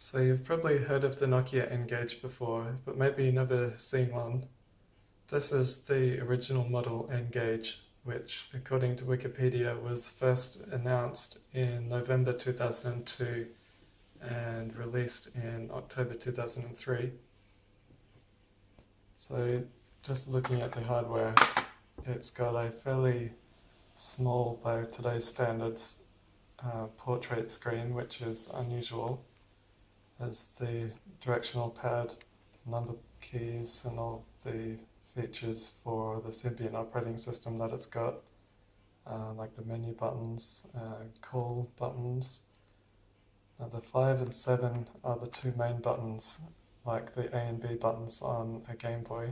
So you've probably heard of the Nokia N-Gage before, but maybe you've never seen one. This is the original model N-Gage, which, according to Wikipedia, was first announced in November 2002 and released in October 2003. So just looking at the hardware, it's got a fairly small, by today's standards, portrait screen, which is unusual, as the directional pad, number keys, and all the features for the Symbian operating system that it's got, like the menu buttons, call buttons. Now the 5 and 7 are the two main buttons, like the A and B buttons on a Game Boy.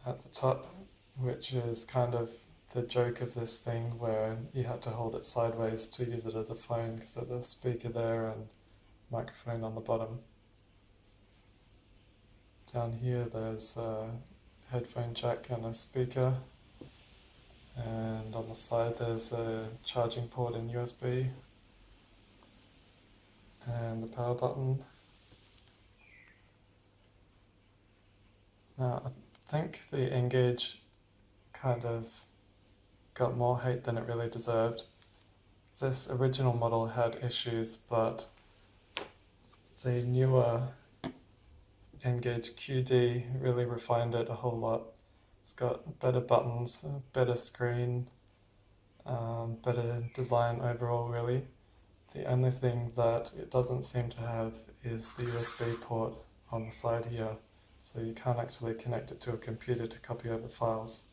At the top, which is kind of the joke of this thing, where you had to hold it sideways to use it as a phone because there's a speaker there and microphone on the bottom. Down here there's a headphone jack and a speaker, and on the side there's a charging port in USB and the power button. Now I think the N-Gage kind of got more hate than it really deserved. This original model had issues, but the newer N-Gage QD really refined it a whole lot. It's got better buttons, better screen, better design overall really. The only thing that it doesn't seem to have is the USB port on the side here, so you can't actually connect it to a computer to copy over files.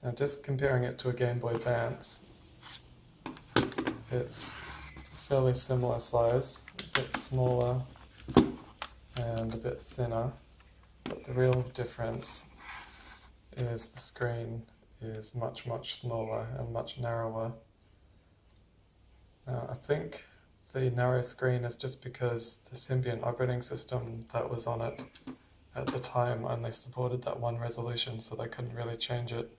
Now just comparing it to a Game Boy Advance, it's fairly similar size, a bit smaller and a bit thinner, but the real difference is the screen is much smaller and much narrower. Now I think the narrow screen is just because the Symbian operating system that was on it at the time only supported that one resolution, so they couldn't really change it.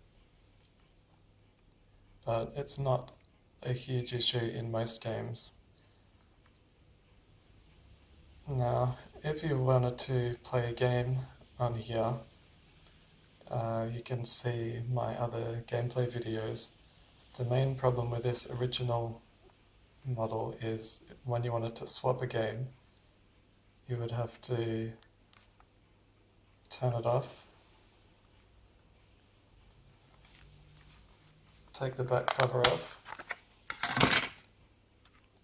But it's not a huge issue in most games. Now, if you wanted to play a game on here, you can see my other gameplay videos. The main problem with this original model is when you wanted to swap a game, you would have to turn it off, take the back cover off,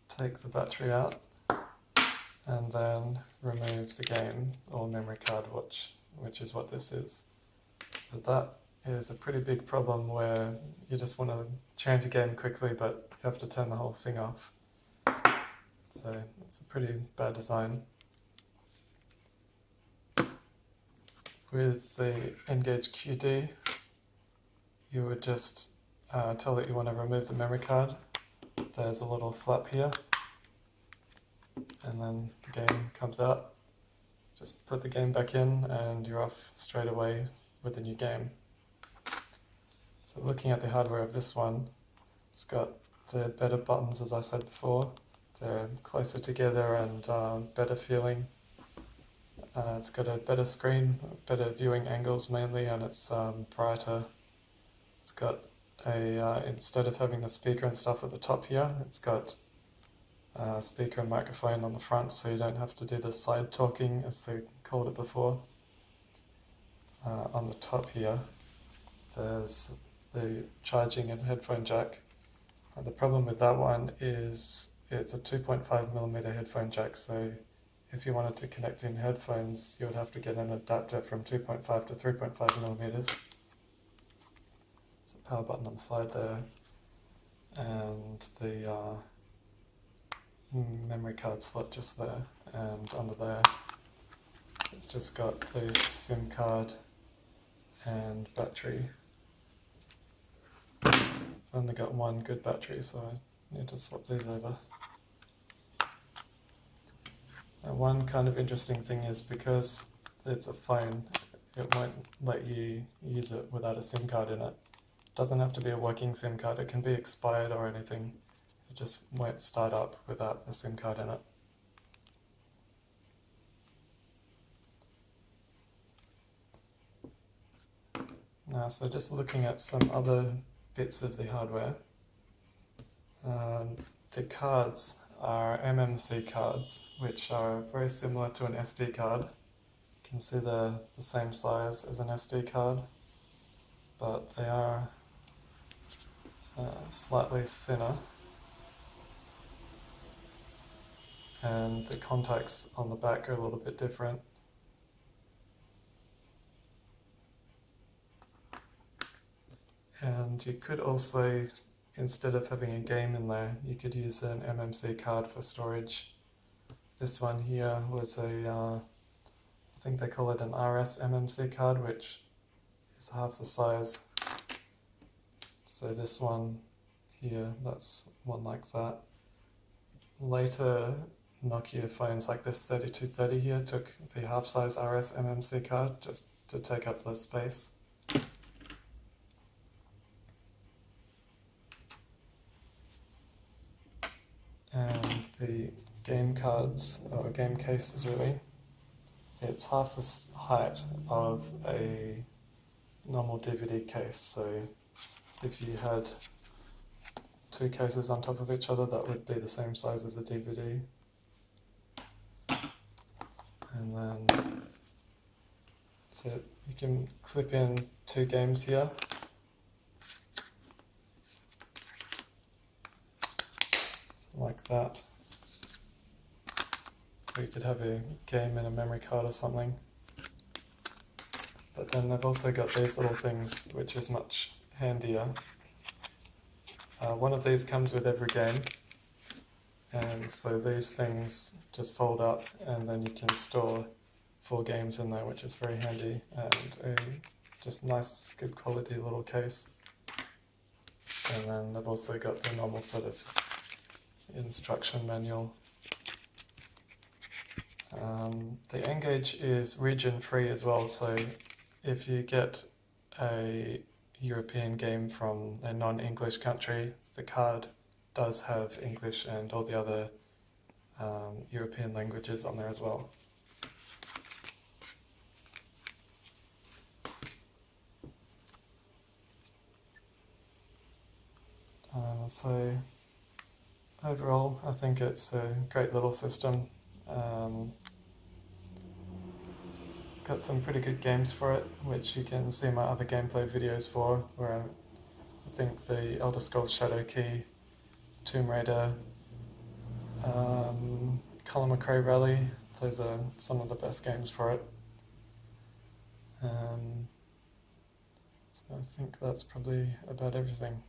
take the battery out, and then remove the game or memory card, which is what this is. So that is a pretty big problem where you just want to change a game quickly, but you have to turn the whole thing off. So it's a pretty bad design. With the N-Gage QD, you would just tell it you want to remove the memory card. There's a little flap here, and then the game comes out. Just put the game back in and you're off straight away with the new game. So looking at the hardware of this one, it's got the better buttons, as I said before. They're closer together and better feeling. It's got a better screen, better viewing angles mainly, and it's brighter. It's got instead of having the speaker and stuff at the top here, it's got a speaker and microphone on the front, so you don't have to do the side talking as they called it before. On the top here, there's the charging and headphone jack. The problem with that one is it's a 2.5mm headphone jack, so if you wanted to connect in headphones, you would have to get an adapter from 2.5 to 3.5mm. There's a power button on the side there, and the memory card slot just there, and under there it's just got the SIM card and battery. I've only got one good battery, so I need to swap these over. Now, one kind of interesting thing is because it's a phone, it won't let you use it without a SIM card in it. It doesn't have to be a working SIM card, it can be expired or anything. It just won't start up without a SIM card in it. Now, so just looking at some other bits of the hardware. The cards are MMC cards, which are very similar to an SD card. You can see they're the same size as an SD card, but they are slightly thinner, and the contacts on the back are a little bit different. And you could also, instead of having a game in there, you could use an MMC card for storage. This one here was I think they call it an RS MMC card, which is half the size. So this one here, that's one like that. Later Nokia phones like this 3230 here took the half-size RS MMC card just to take up less space. And the game cards, or game cases really, it's half the height of a normal DVD case. So if you had two cases on top of each other, that would be the same size as a DVD. And then, so you can clip in two games here. Like that. Or you could have a game in a memory card or something. But then they've also got these little things, which is much handier. One of these comes with every game, and so these things just fold up, and then you can store 4 games in there, which is very handy, and a just nice, good quality little case. And then they've also got the normal sort of instruction manual. The N-Gage is region free as well, so if you get a European game from a non-English country, the card does have English and all the other European languages on there as well. So overall, I think it's a great little system. It's got some pretty good games for it, which you can see my other gameplay videos for, where I think the Elder Scrolls Shadow Key, Tomb Raider, Colin McRae Rally, those are some of the best games for it. So I think that's probably about everything.